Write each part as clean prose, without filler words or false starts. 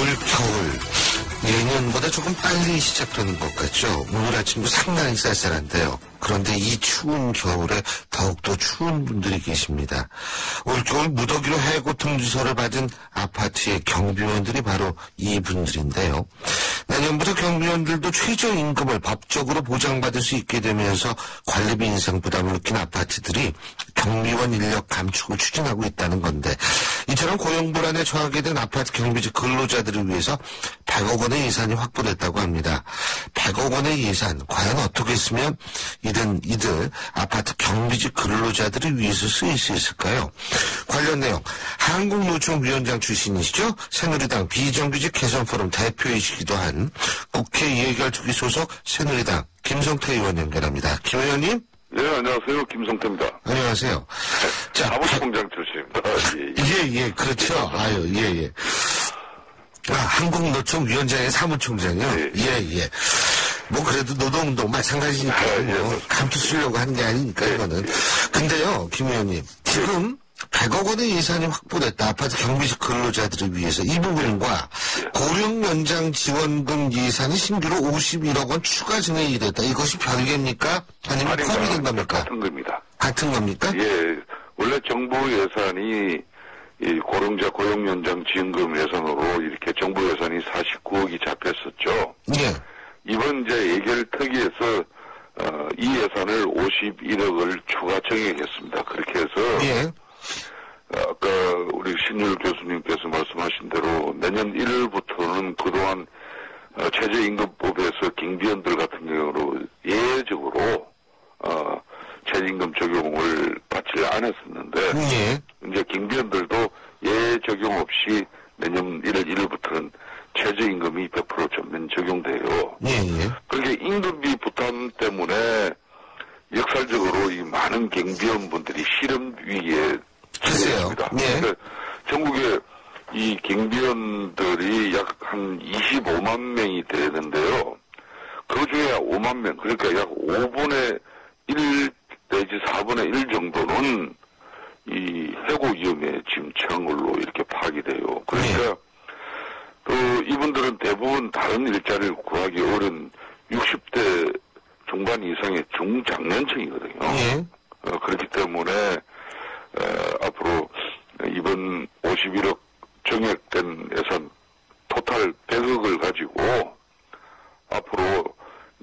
올겨울 예년보다 조금 빨리 시작되는 것 같죠. 오늘 아침도 상당히 쌀쌀한데요. 그런데 이 추운 겨울에 더욱더 추운 분들이 계십니다. 올겨울 무더기로 해고 통지서를 받은 아파트의 경비원들이 바로 이분들인데요. 내년부터 경비원들도 최저임금을 법적으로 보장받을 수 있게 되면서 관리비 인상 부담을 느낀 아파트들이 경비원 인력 감축을 추진하고 있다는 건데, 이처럼 고용 불안에 처하게 된 아파트 경비직 근로자들을 위해서 100억 원의 예산이 확보됐다고 합니다. 100억 원의 예산 과연 어떻게 쓰면 이들 아파트 경비직 근로자들을 위해서 쓰일 수 있을까요? 관련 내용 한국노총 위원장 출신이시죠? 새누리당 비정규직 개선포럼 대표이시기도 한 국회 이해결투기 소속 새누리당 김성태 의원 연결합니다. 김 의원님. 네, 안녕하세요. 김성태입니다. 안녕하세요. 자, 사무총장 출신입니다. 예, 그렇죠. 아유, 예. 한국노총 위원장의 사무총장이요? 예. 뭐 그래도 노동운동 마찬가지니까 뭐 감투 쓰려고 하는 게 아니니까 이거는. 근데요, 김 의원님, 지금 100억 원의 예산이 확보됐다. 아파트 경비직 근로자들을 위해서 이 부분과 고령 연장 지원금 예산이 신규로 51억 원 추가 증액이 됐다. 이것이 별개입니까? 아니면 포함이 된 겁니까? 같은 겁니다. 같은 겁니까? 예. 원래 정부 예산이 이 고령자 고용 연장 지원금 예산으로 이렇게 정부 예산이 49억이 잡혔었죠. 예. 이번 이제 예결특위에서 이 예산을 51억을 추가 정액했습니다. 그렇게 해서 예. 아까 우리 신율 교수님께서 말씀하신 대로 내년 1월부터는 그동안 최저임금법에서 경비원들 같은 경우로 예외적으로 최저임금 적용을 받지 않았었는데 이제 경비원들도 예외 적용 없이 내년 1월 1일부터는 최저임금이 100% 전면 적용돼요. 그러니까 임금비 부담 때문에 역설적으로 이 많은 경비원분들이 실업 위기에 처했습니다. 그러니까 전국에 이 경비원들이 약 한 25만 명이 되는데요. 그 중에 5만 명, 그러니까 약 5분의 1 내지 4분의 1 정도는 이 해고 위험에 지금 처한 걸로 이렇게 파악이 돼요. 그러니까 또 이분들은 대부분 다른 일자리를 구하기 어려운 60대 중반 이상의 중장년층이거든요. 그렇기 때문에 앞으로 이번 51억 정액된 예산 토탈 100억을 가지고 앞으로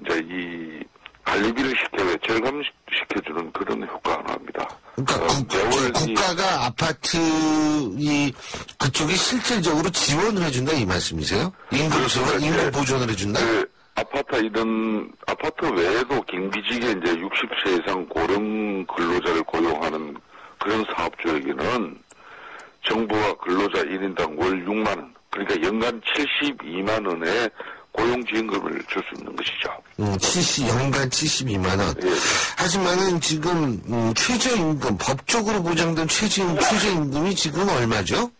이제 이 관리비를 절감시켜주는 그런 효과가 나옵니다. 그러니까 국가가 아파트 그쪽이 실질적으로 지원을 해준다 이 말씀이세요? 임금 보존을 해준다? 아파트 외에도 경비직에 이제 60세 이상 고령 근로자를 고용하는 그런 사업주에게는 정부와 근로자 1인당 월 6만 원, 그러니까 연간 72만 원의 고용지원금을 줄 수 있는 것이죠. 연간 72만 원. 하지만은 지금 최저임금, 법적으로 보장된 최저임금이 지금 얼마죠?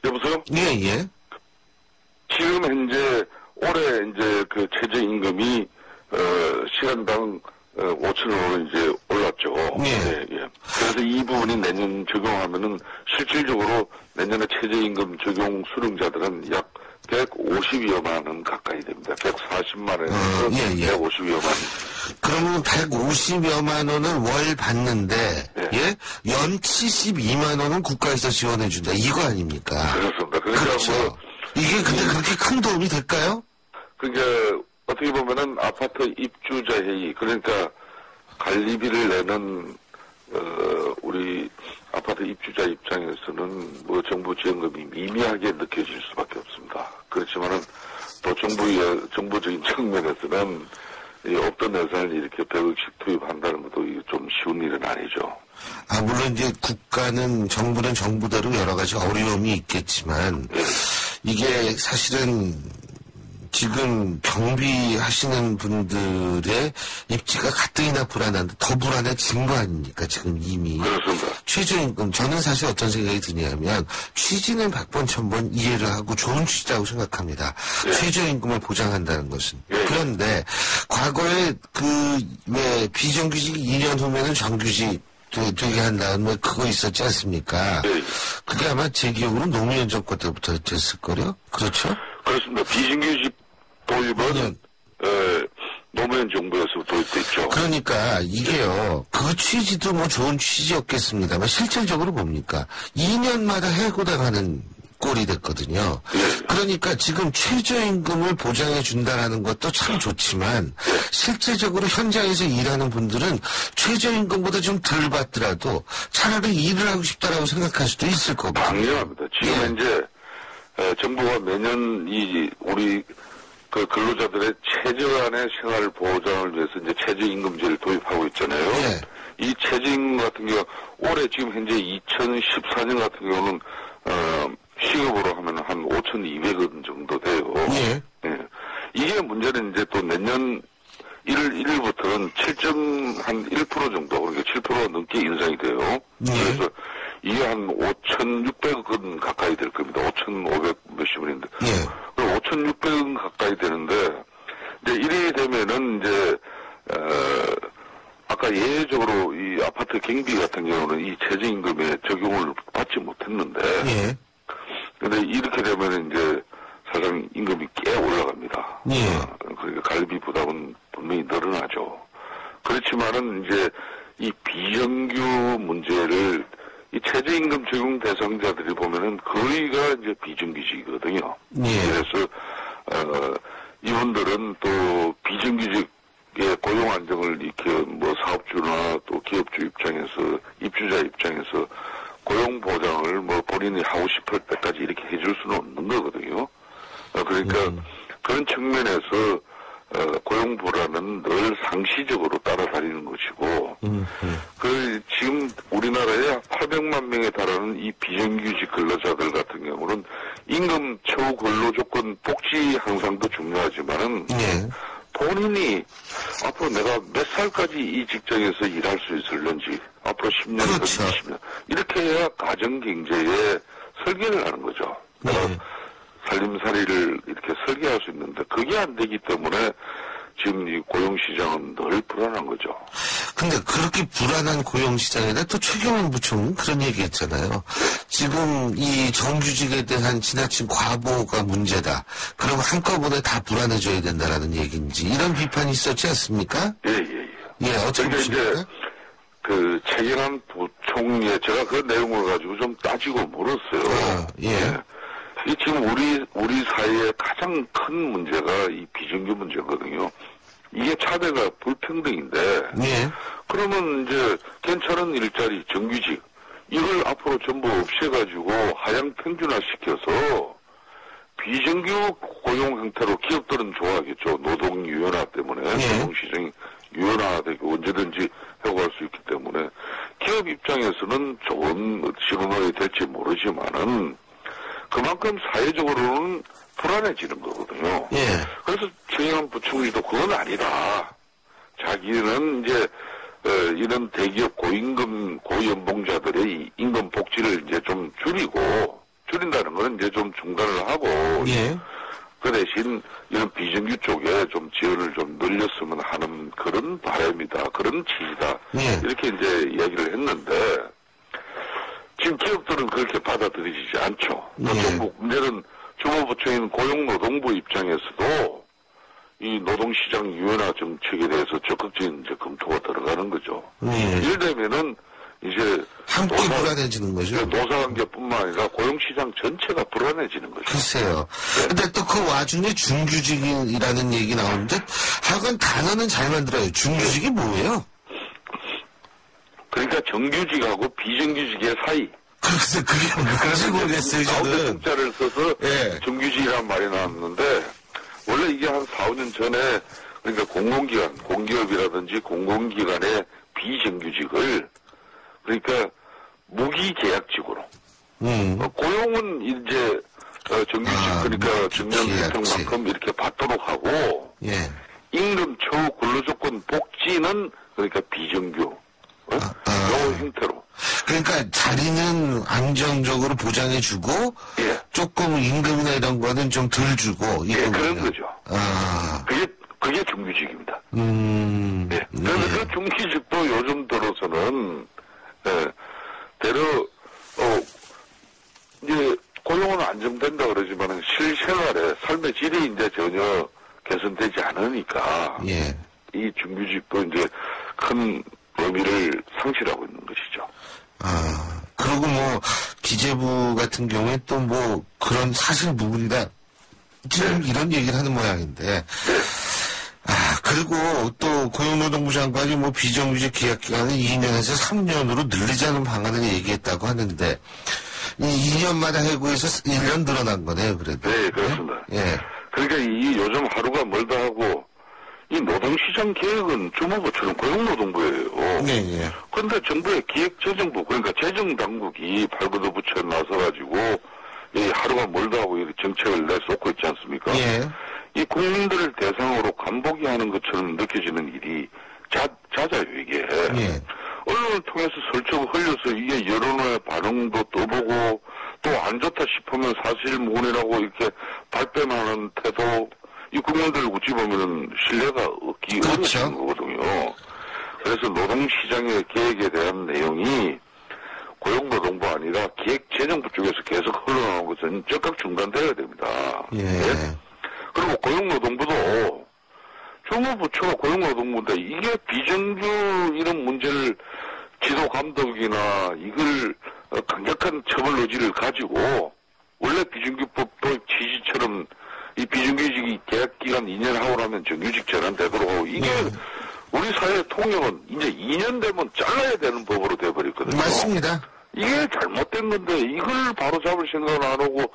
여보세요? 예. 지금 현재 올해 이제 그 최저임금이 시간당 5,000원으로 이제 올랐죠. 그래서 이 부분이 내년 적용하면은 실질적으로 내년에 최저임금 적용 수령자들은 약 150여만 원 가까이 됩니다. 140만 원에서 150여만 원. 그러면 150여만 원을 월 받는데 연 72만 원은 국가에서 지원해준다. 이거 아닙니까? 그렇습니다. 그렇죠. 이게 근데 그렇게 큰 도움이 될까요? 그러니까 어떻게 보면은 아파트 입주자 회의, 그러니까 관리비를 내는 우리 아파트 입주자 입장에서는 뭐 정부 지원금이 미미하게 느껴질 수밖에 없습니다. 그렇지만은 또 정부적인 측면에서는 없던 예산을 이렇게 100억씩 투입한다는 것도 좀 쉬운 일은 아니죠. 물론 이제 정부는 정부대로 여러 가지 어려움이 있겠지만 이게 사실은 지금 경비하시는 분들의 입지가 가뜩이나 불안한데 더 불안해진 거 아닙니까? 지금 이미. 그렇습니다. 최저임금, 저는 사실 어떤 생각이 드냐면 취지는 100번 1000번 이해를 하고 좋은 취지라고 생각합니다. 최저임금을 보장한다는 것은. 그런데 과거에 왜 비정규직 2년 후면은 정규직 되게 한 다음에 그거 있었지 않습니까? 네. 그게 아마 제 기억으로 노무현 정권 때부터 됐을걸요? 그렇죠? 그렇습니다. 비정규직 도입은 노무현 정부에서 도입됐죠. 그러니까 이게요. 그 취지도 뭐 좋은 취지였겠습니다만 실질적으로 뭡니까? 2년마다 해고당하는 꼴이 됐거든요. 네. 그러니까 지금 최저임금을 보장해 준다라는 것도 참 좋지만 실제적으로 현장에서 일하는 분들은 최저임금보다 좀 덜 받더라도 차라리 일을 하고 싶다라고 생각할 수도 있을 거거든요. 당연합니다. 지금 현재 정부가 매년 우리 그 근로자들의 최저한의 생활 보장을 위해서 이제 최저임금제를 도입하고 있잖아요. 예. 이 최저임금 같은 경우 올해 지금 현재 2014년 같은 경우는 시급으로 하면 한 5,200원 정도 돼요. 예. 예. 이게 문제는 이제 또 내년 1월 1일부터는 7.1% 정도, 그러니까 7% 넘게 인상이 돼요. 예. 그래서 이게 한 5,600원 가까이 될 겁니다. 5,500 몇십 원인데. 예. 그럼 5,600원 가까이 되는데, 이제 이래 되면은 이제, 아까 예외적으로 이 아파트 경비 같은 경우는 이 최저임금에 적용을 받지 못했는데, 예. 근데 이렇게 되면 이제 사실상 임금이 꽤 올라갑니다. 예. 그러니까 관리비 부담은 분명히 늘어나죠. 그렇지만은 이제 이 비정규 문제를 이 최저임금 적용 대상자들이 보면은 거의가 이제 비정규직이거든요. 예. 그래서 이분들은 또 비정규직의 고용 안정을 이렇게 뭐 사업주나 또 기업주 입장에서 입주자 입장에서 고용 보장을 뭐 본인이 하고 싶을 때까지 이렇게 해줄 수는 없는 거거든요. 그러니까 그런 측면에서 고용 불안은 늘 상시적으로 따라다니는 것이고, 그 지금 우리나라에 800만 명에 달하는 이 비정규직 근로자들 같은 경우는 임금 처우 근로 조건 복지 향상도 중요하지만은 예. 본인이 앞으로 내가 몇 살까지 이 직장에서 일할 수 있을는지 앞으로 10년, 그렇죠. 20년 이렇게 해야 가정 경제에 설계를 하는 거죠. 내가 살림살이를 이렇게 설계할 수 있는데 그게 안 되기 때문에 지금 이 고용시장은 늘 불안한 거죠. 근데 그렇게 불안한 고용시장에다 또 최경환 부총리는 그런 얘기 했잖아요. 지금 이 정규직에 대한 지나친 과보가 문제다. 그럼 한꺼번에 다 불안해져야 된다라는 얘기인지 이런 비판이 있었지 않습니까? 예. 어떻게 보십니까? 이제 그 최경환 부총리의 제가 그 내용을 가지고 좀 따지고 물었어요. 예. 이 지금 우리 사회의 가장 큰 문제가 이 비정규 문제거든요. 이게 차별과 불평등인데, 예. 그러면 이제 괜찮은 일자리, 정규직, 이걸 앞으로 전부 없애가지고 하향 평준화 시켜서 비정규 고용 형태로 기업들은 좋아하겠죠. 노동 유연화 때문에, 노동시장이 유연화되고 언제든지 해고할 수 있기 때문에 기업 입장에서는 좋은 신호가 될지 모르지만은 그만큼 사회적으로는 불안해지는 거거든요. 예. 그래서 최경환 부총리도 그건 아니다. 자기는 이제 이런 대기업 고연봉자들의 임금 복지를 이제 좀 줄인다는 건 이제 좀 중단을 하고 예. 그 대신 이런 비정규 쪽에 좀 지원을 좀 늘렸으면 하는 그런 바람이다. 그런 취지다. 예. 이렇게 이제 이야기를 했는데 지금 기업들은 그렇게 받아들이지 않죠. 정부 문제는 주무부처인 고용노동부 입장에서도 이 노동시장 유연화 정책에 대해서 적극적인 이제 검토가 들어가는 거죠. 이를테면은 이제 함께 불안해지는 거죠. 노사관계뿐만 아니라 고용시장 전체가 불안해지는 거죠. 글쎄요. 근데 또 그 와중에 중규직이라는 얘기 나오는데 하여간 단어는 잘 만들어요. 중규직이 뭐예요? 그러니까 정규직하고 비정규직의 사이. 글쎄, 그게 뭔지 모르겠어요, 가운데 저는. 숫자를 써서 정규직이란 말이 나왔는데, 원래 이게 한 4, 5년 전에, 그러니까 공공기관, 공기업이라든지 공공기관의 비정규직을, 그러니까 무기계약직으로, 고용은 이제, 정규직, 그러니까 정년수당만큼 이렇게 받도록 하고, 임금 처우 근로조건 복지는, 그러니까 비정규, 요 형태로. 그러니까 자리는 안정적으로 보장해주고 조금 임금이나 이런 거는 좀 덜 주고 그런 거죠. 그게 중규직입니다. 그런데 그 중규직도 요즘 들어서는 개선된다 그러지만 실생활에 삶의 질이 이제 전혀 개선되지 않으니까 예. 이 정규직도 이제 큰 의미를 상실하고 있는 것이죠. 아, 그리고 뭐 기재부 같은 경우에 또 뭐 그런 사실 무근이다 지금 이런 얘기를 하는 모양인데. 아, 그리고 또 고용노동부 장관이 뭐 비정규직 계약 기간을 2년에서 3년으로 늘리자는 방안을 얘기했다고 하는데 이 2년마다 해고해서 1년 늘어난 거네요, 그래도. 네, 그렇습니다. 예. 그러니까 이 요즘 하루가 멀다 하고 이 노동시장 계획은 주무부처럼 고용노동부예요. 네, 예. 그런데 정부의 기획재정부, 그러니까 재정당국이 발구도부처에 나서가지고 이 하루가 멀다 하고 이렇게 정책을 내쏟고 있지 않습니까? 예. 이 국민들을 대상으로 간보기 하는 것처럼 느껴지는 일이 잦아요, 이게. 예. 언론을 통해서 설정 흘려서 이게 여론의 반응도 떠보고 또 안 좋다 싶으면 사실무근이라고 이렇게 발뺌하는 태도, 이 국민들 어찌 보면은 신뢰가 얻기 그렇죠. 어려운 거거든요. 그래서 노동시장의 계획에 대한 내용이 고용노동부 아니라 기획재정부 쪽에서 계속 흘러나오는 것은 즉각 중단되어야 됩니다. 예. 네? 그리고 고용노동부도 주무부처가 고용노동부인데 이게 비정규 이런 문제를 지도 감독이나 이걸 강력한 처벌 의지를 가지고 원래 비정규법도 취지처럼 이 비정규직이 계약기간 2년 하고 나면 정규직 전환되도록 하고 이게 우리 사회 통역은 이제 2년 되면 잘라야 되는 법으로 돼버렸거든요. 맞습니다. 이게 잘못된 건데 이걸 바로 잡을 생각은 안 하고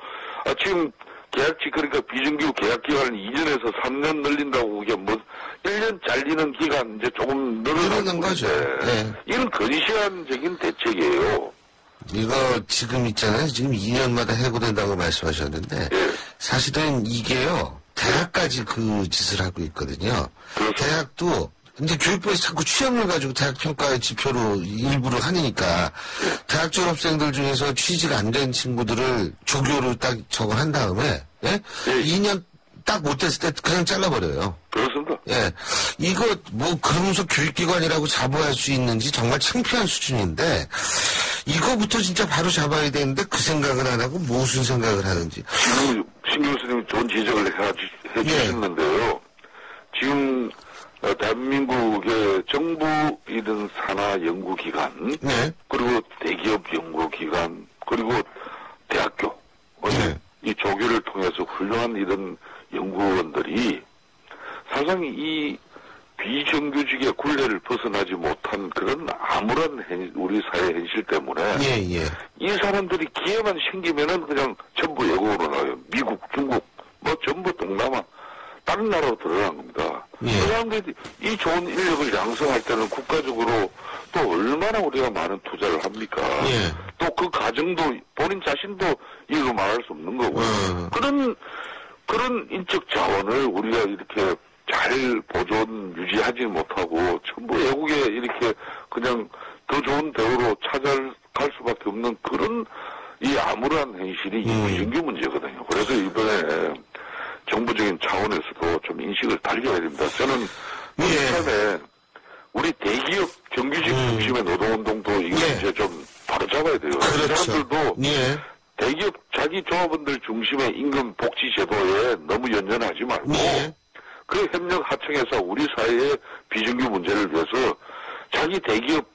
지금 계약직 그러니까 비정규 계약기간을 2년에서 3년 늘린다고 이게 뭐 1년 잘리는 기간 이제 조금 늘어나는 거죠. 네. 이건 근시안적인 대책이에요. 이거 지금 있잖아요. 지금 2년마다 해고된다고 말씀하셨는데 사실은 이게요. 대학까지 그 짓을 하고 있거든요. 그렇죠. 대학도 이제 교육부에서 자꾸 취업률 가지고 대학 평가의 지표로 일부러 하니까 대학 졸업생들 중에서 취직 안 된 친구들을 조교로 딱 저걸 한 다음에 예? 2년 딱 못했을 때 그냥 잘라버려요. 그렇습니다. 예. 이거 뭐 그러면서 교육기관이라고 자부할 수 있는지 정말 창피한 수준인데 이거부터 진짜 바로 잡아야 되는데 그 생각을 안 하고 무슨 생각을 하는지. 지금 신 교수님이 좋은 지적을 해주셨는데요. 지금 대한민국의 정부이든 산하 연구기관, 그리고 대기업 연구기관, 그리고 대학교, 이 조교를 통해서 훌륭한 이런 연구원들이 사실상 이 비정규직의 굴레를 벗어나지 못한 그런 아무런 우리 사회 현실 때문에 이 사람들이 기회만 생기면은 그냥 전부 외국으로 나와요. 미국, 중국, 뭐 전부 동남아 다른 나라로 들어간 겁니다. 그 사람들이 이 좋은 인력을 양성할 때는 국가적으로 또 얼마나 우리가 많은 투자를 합니까? 또 그 과정도 본인 자신도 이거 말할 수 없는 거고 그런 인적 자원을 우리가 이렇게 잘 보존 유지하지 못하고 전부 외국에 이렇게 그냥 더 좋은 대우로 찾아갈 수밖에 없는 그런 이 암울한 현실이 이 비정규 문제거든요. 그래서 이번에 정부적인 차원에서도 좀 인식을 달려야 됩니다. 저는 처음에 우리 대기업 정규직 중심의 노동운동도 이거 이제 좀 바로 잡아야 돼요. 그렇죠. 사람들도 대기업 자기 조합원들 중심의 임금 복지 제도에 너무 연연하지 말고 그 협력 하청에서 우리 사회의 비정규 문제를 위해서 자기 대기업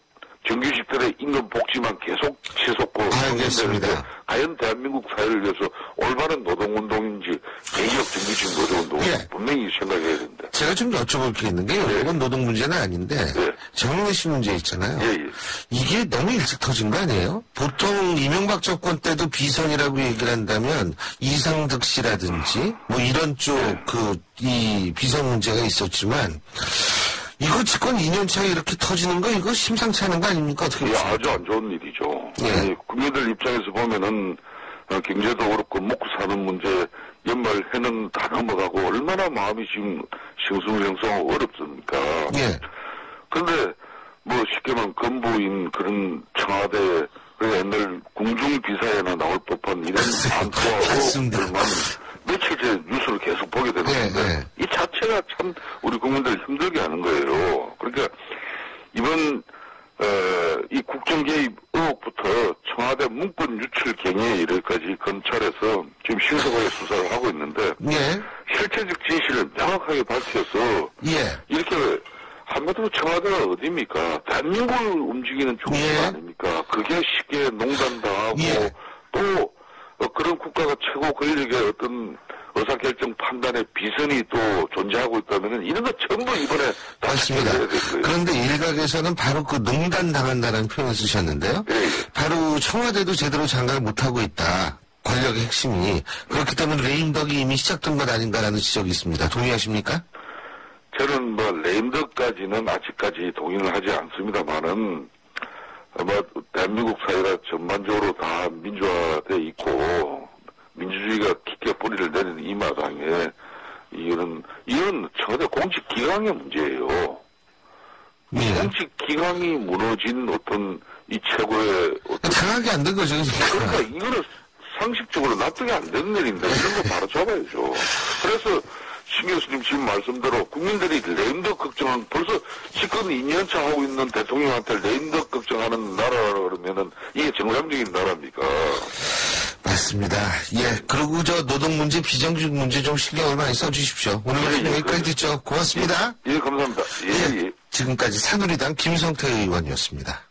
정규직들의 임금 복지만 계속 치솟고 알겠습니다. 과연 대한민국 사회를 위해서 올바른 노동운동인지 대기업 정규직 노동운동인지 분명히 생각해야 된다. 제가 좀 여쭤볼 게 있는 게 이건 노동 문제는 아닌데 정윤회 씨 문제 있잖아요. 이게 너무 일찍 터진 거 아니에요? 보통 이명박 정권 때도 비선이라고 얘기를 한다면 이상득 씨라든지 뭐 이런 쪽 이 비선 문제가 있었지만 이거 집권 2년 차에 이렇게 터지는 거 이거 심상치 않은 거 아닙니까? 어떻게 보십니까? 아주 안 좋은 일이죠. 아니, 국민들 입장에서 보면은 경제도 그렇고 먹고 사는 문제 연말해는 다 넘어가고 얼마나 마음이 지금 싱숭생숭하고 어렵습니까? 그런데 뭐 쉽게 말하면 건부인 그런 청와대 옛날 궁중비사에나 나올 법한 이런 안토하고 며칠째 뉴스를 계속 보게 되는데 이 자체가 참 우리 국민들을 힘들게 하는 거예요. 그러니까 이번 이 국정개입 의혹부터 청와대 청와대 문건 유출 경위에 이르기까지 검찰에서 지금 신속하게 수사를 하고 있는데 예. 실체적 진실을 명확하게 밝혀서 예. 이렇게 한마디로 청와대가 어디입니까? 대한민국을 움직이는 중심 예. 아닙니까? 그게 쉽게 농단당하고 예. 또 그런 국가가 최고 권력의 어떤 의사결정 판단의 비선이 또 존재하고 있다면 이런 거 전부 이번에 다 맞습니다. 해야 될 거예요. 그런데 일각에서는 바로 그 농단당한다는 표현을 쓰셨는데요. 예, 예. 바로 청와대도 제대로 장악을 못하고 있다. 권력의 핵심이. 그렇기 때문에 레임덕이 이미 시작된 것 아닌가라는 지적이 있습니다. 동의하십니까? 저는 뭐 레임덕까지는 아직까지 동의를 하지 않습니다만은 대한민국 사회가 전반적으로 다 민주화돼 있고 민주주의가 깊게 뿌리를 내리는 이 마당에 이건 청와대 공직기강의 문제예요. 예. 공직기강이 무너진 어떤 이 최고의 어떤 장악이 안 된 거죠. 그러니까 이거는 상식적으로 납득이 안 되는 일인데 이런 거 바로 잡아야죠. 그래서 신 교수님 지금 말씀대로 국민들이 레임덕 걱정은 벌써 집권 2년차 하고 있는 대통령한테 레임덕 걱정하는 나라라 그러면은 이게 정상적인 나라입니까? 맞습니다. 예. 그리고 노동 문제, 비정규직 문제 좀 신경을 많이 써주십시오. 오늘 말씀 여기까지 듣죠. 고맙습니다. 예, 감사합니다. 예, 예. 지금까지 새누리당 김성태 의원이었습니다.